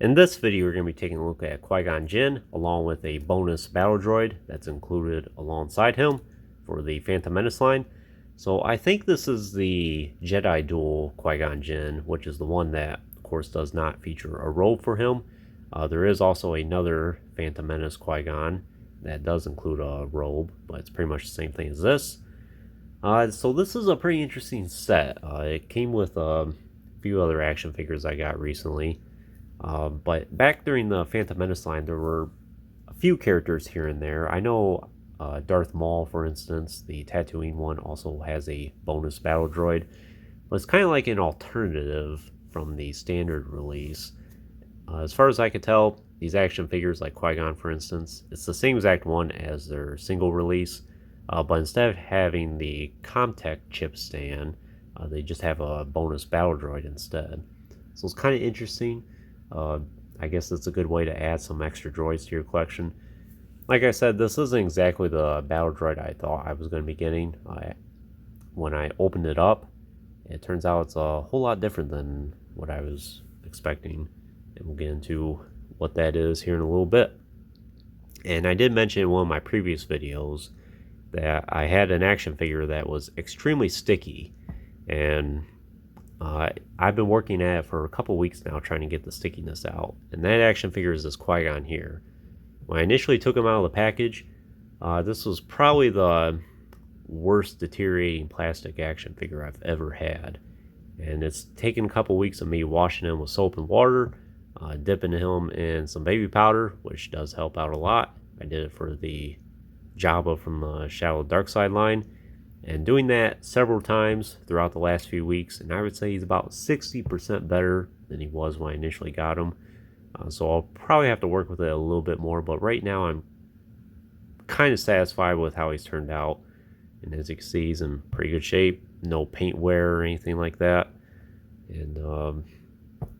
In this video, we're going to be taking a look at Qui-Gon Jinn, along with a bonus battle droid that's included alongside him for the Phantom Menace line. So I think this is the Jedi Duel Qui-Gon Jinn, which is the one that, of course, does not feature a robe for him. There is also another Phantom Menace Qui-Gon that does include a robe, but it's pretty much the same thing as this. So this is a pretty interesting set. It came with a few other action figures I got recently. But back during the Phantom Menace line, there were a few characters here and there. I know Darth Maul, for instance, the Tatooine one, also has a bonus battle droid. But it's kind of like an alternative from the standard release. As far as I could tell, these action figures, like Qui-Gon, for instance, it's the same exact one as their single release. But instead of having the Comtech chip stand, they just have a bonus battle droid instead. So it's kind of interesting. I guess it's a good way to add some extra droids to your collection. Like I said, this isn't exactly the battle droid I thought I was going to be getting. When I opened it up, it turns out it's a whole lot different than what I was expecting. And we'll get into what that is here in a little bit. And I did mention in one of my previous videos that I had an action figure that was extremely sticky. And I've been working at it for a couple weeks now trying to get the stickiness out. And that action figure is this Qui-Gon here. When I initially took him out of the package, this was probably the worst deteriorating plastic action figure I've ever had. And it's taken a couple weeks of me washing him with soap and water, dipping him in some baby powder, which does help out a lot. I did it for the Jabba from the Shadow Dark Side line. And doing that several times throughout the last few weeks, and I would say he's about 60% better than he was when I initially got him. So I'll probably have to work with it a little bit more, but right now I'm kind of satisfied with how he's turned out. And as you can see, he's in pretty good shape. No paint wear or anything like that. And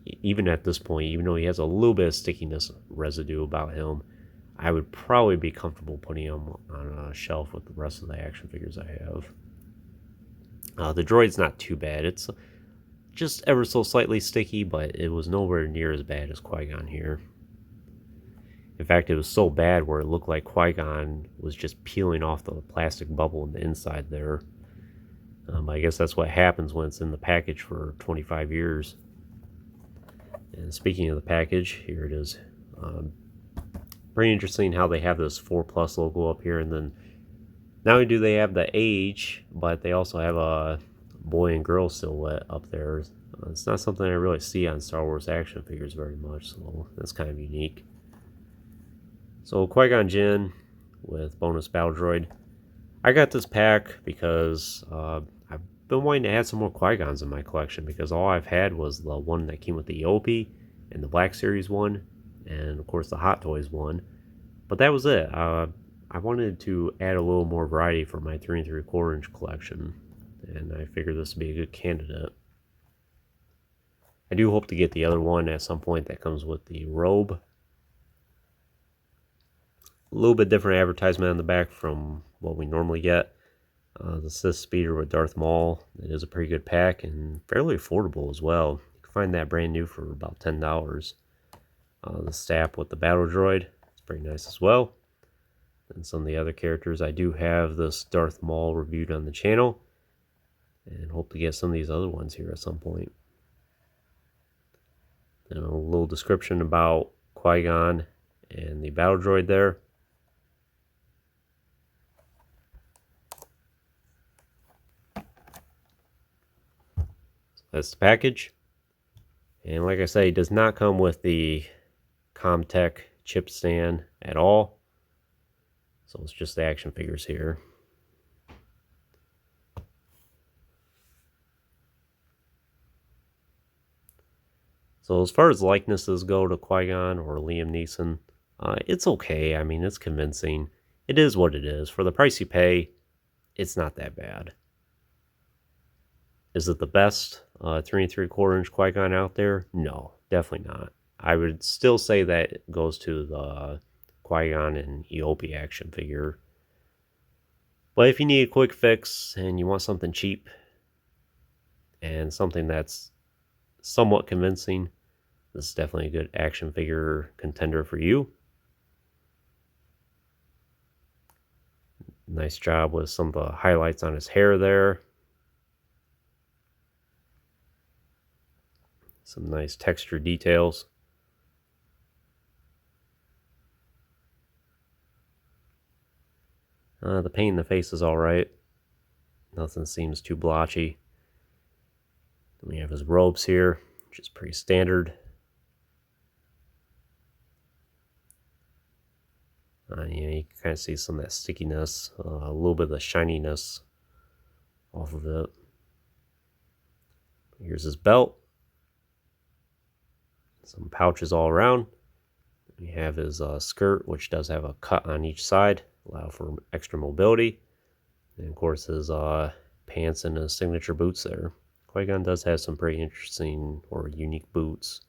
even at this point, even though he has a little bit of stickiness residue about him, I would probably be comfortable putting him on a shelf with the rest of the action figures I have. The droid's not too bad. It's just ever so slightly sticky, but it was nowhere near as bad as Qui-Gon here. In fact, it was so bad where it looked like Qui-Gon was just peeling off the plastic bubble in the inside there. I guess that's what happens when it's in the package for 25 years. And speaking of the package, here it is. Pretty interesting how they have this 4+ logo up here, and then not only do they have the age, but they also have a boy and girl silhouette up there. It's not something I really see on Star Wars action figures very much, so that's kind of unique. So Qui-Gon Jinn with bonus battle droid. I got this pack because I've been wanting to add some more Qui-Gons in my collection, because all I've had was the one that came with the EOP and the Black Series one, and of course the Hot Toys one. But that was it. I wanted to add a little more variety for my 3 3/4 inch collection, and I figured this would be a good candidate. I do hope to get the other one at some point that comes with the robe. A little bit different advertisement on the back from what we normally get. The Sith Speeder with Darth Maul. It is a pretty good pack and fairly affordable as well. You can find that brand new for about $10. The staff with the battle droid, it's pretty nice as well. And some of the other characters, I do have this Darth Maul reviewed on the channel, and hope to get some of these other ones here at some point. And a little description about Qui-Gon and the battle droid there. So that's the package. And like I say, it does not come with the Comtech chip stand at all. So it's just the action figures here. So as far as likenesses go to Qui-Gon or Liam Neeson, it's okay. I mean, it's convincing. It is what it is. For the price you pay, it's not that bad. Is it the best 3 3/4 inch Qui-Gon out there? No, definitely not. I would still say that it goes to the Qui-Gon and EOP action figure. But if you need a quick fix and you want something cheap and something that's somewhat convincing, this is definitely a good action figure contender for you. Nice job with some of the highlights on his hair there. Some nice texture details. The paint in the face is alright. Nothing seems too blotchy. Then we have his robes here, which is pretty standard. Yeah, you can kind of see some of that stickiness, a little bit of the shininess off of it. Here's his belt. Some pouches all around. We have his skirt, which does have a cut on each side, allow for extra mobility. And of course his pants and his signature boots there. Qui-Gon does have some pretty interesting or unique boots.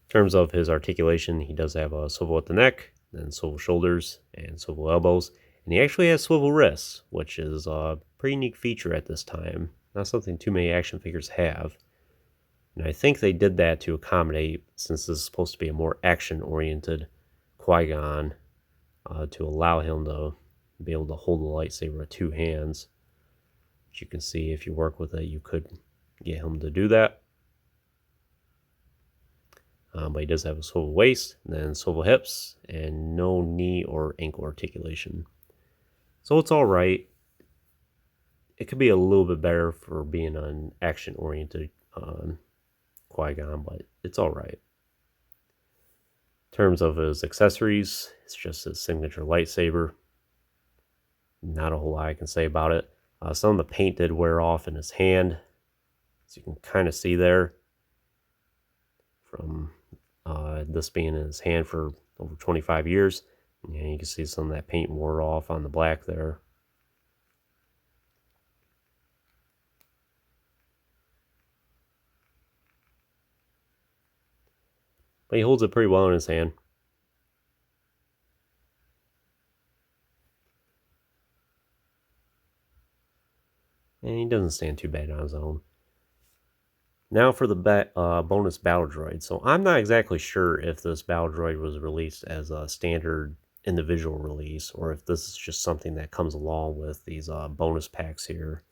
In terms of his articulation, he does have a swivel at the neck, then swivel shoulders, and swivel elbows. And he actually has swivel wrists, which is a pretty unique feature at this time. Not something too many action figures have. And I think they did that to accommodate, since this is supposed to be a more action-oriented Qui-Gon, to allow him to be able to hold the lightsaber with two hands. As you can see, if you work with it, you could get him to do that. But he does have a swivel waist, and then swivel hips, and no knee or ankle articulation. So it's alright. It could be a little bit better for being an action-oriented Qui-Gon, but it's alright. In terms of his accessories, it's just his signature lightsaber. Not a whole lot I can say about it. Some of the paint did wear off in his hand, as you can kind of see there, from this being in his hand for over 25 years. And you can see some of that paint wore off on the black there. But he holds it pretty well in his hand. And he doesn't stand too bad on his own. Now for the bonus battle droid. So I'm not exactly sure if this battle droid was released as a standard individual release, or if this is just something that comes along with these bonus packs here.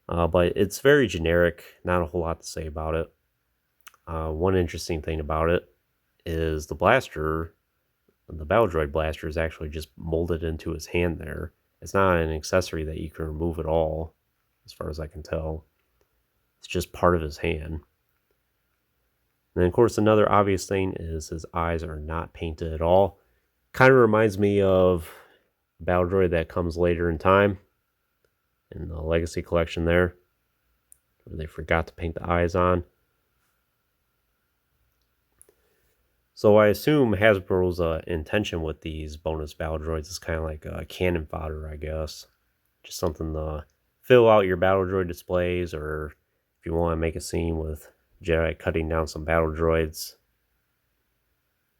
But it's very generic, not a whole lot to say about it. One interesting thing about it is the blaster, the battle droid blaster, is actually just molded into his hand there. It's not an accessory that you can remove at all, as far as I can tell. It's just part of his hand. And then, of course, another obvious thing is his eyes are not painted at all. Kind of reminds me of a battle droid that comes later in time in the Legacy collection there, where they forgot to paint the eyes on. So I assume Hasbro's intention with these bonus battle droids is kind of like a cannon fodder, I guess. Just something to fill out your battle droid displays, or if you want to make a scene with Jedi cutting down some battle droids,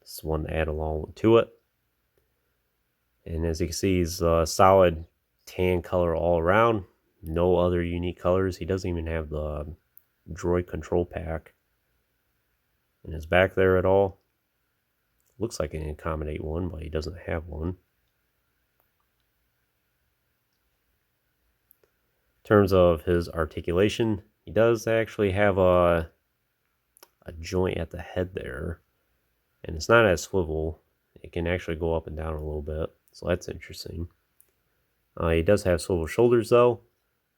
this is one to add along to it. And as you can see, he's a solid tan color all around. No other unique colors. He doesn't even have the droid control pack in his back there at all. Looks like he can accommodate one, but he doesn't have one. In terms of his articulation, he does actually have a joint at the head there, and it's not as swivel. It can actually go up and down a little bit, so that's interesting. He does have swivel shoulders though,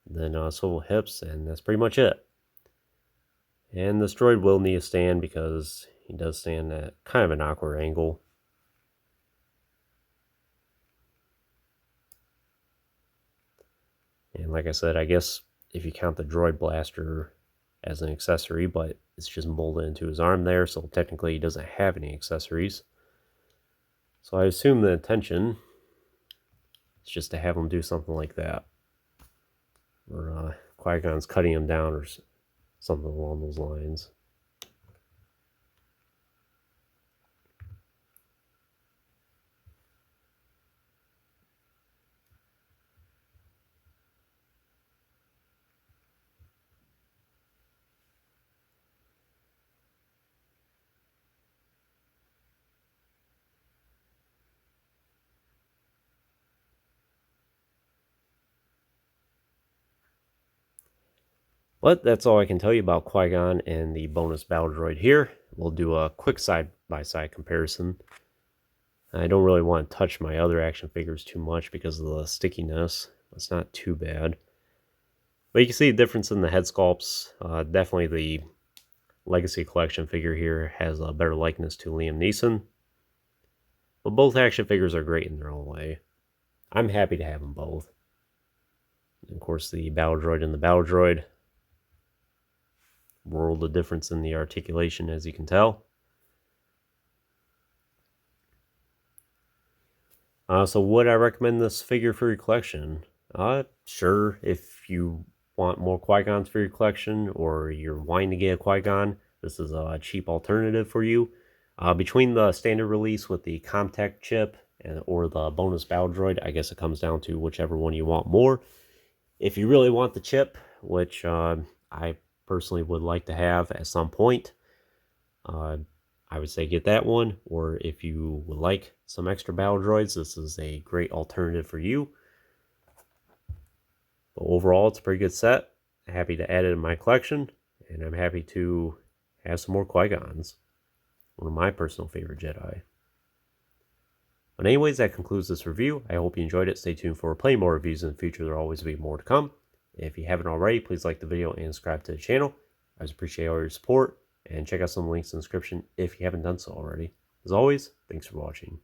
and then swivel hips, and that's pretty much it. And this droid will need a stand because he does stand at kind of an awkward angle. And like I said, I guess if you count the droid blaster as an accessory, but it's just molded into his arm there, so technically he doesn't have any accessories. So I assume the intention is just to have him do something like that, or Qui-Gon's cutting him down or something along those lines. But that's all I can tell you about Qui-Gon and the bonus battle droid here. We'll do a quick side-by-side comparison. I don't really want to touch my other action figures too much because of the stickiness. It's not too bad. But you can see the difference in the head sculpts. Definitely the Legacy Collection figure here has a better likeness to Liam Neeson. But both action figures are great in their own way. I'm happy to have them both. And of course, the Battle Droid and the Battle Droid. World of difference in the articulation, as you can tell. So would I recommend this figure for your collection? Sure, if you want more Qui-Gons for your collection, or you're wanting to get a Qui-Gon, this is a cheap alternative for you. Between the standard release with the Comtech chip or the bonus Battle Droid, I guess it comes down to whichever one you want more. If you really want the chip, which I personally would like to have at some point, I would say get that one. Or if you would like some extra battle droids, this is a great alternative for you. But overall, it's a pretty good set. Happy to add it in my collection, and I'm happy to have some more Qui-Gons. One of my personal favorite Jedi. But anyways, that concludes this review. I hope you enjoyed it. Stay tuned for plenty more reviews in the future. There will always be more to come. If you haven't already, please like the video and subscribe to the channel. I appreciate all your support. And check out some links in the description if you haven't done so already. As always, thanks for watching.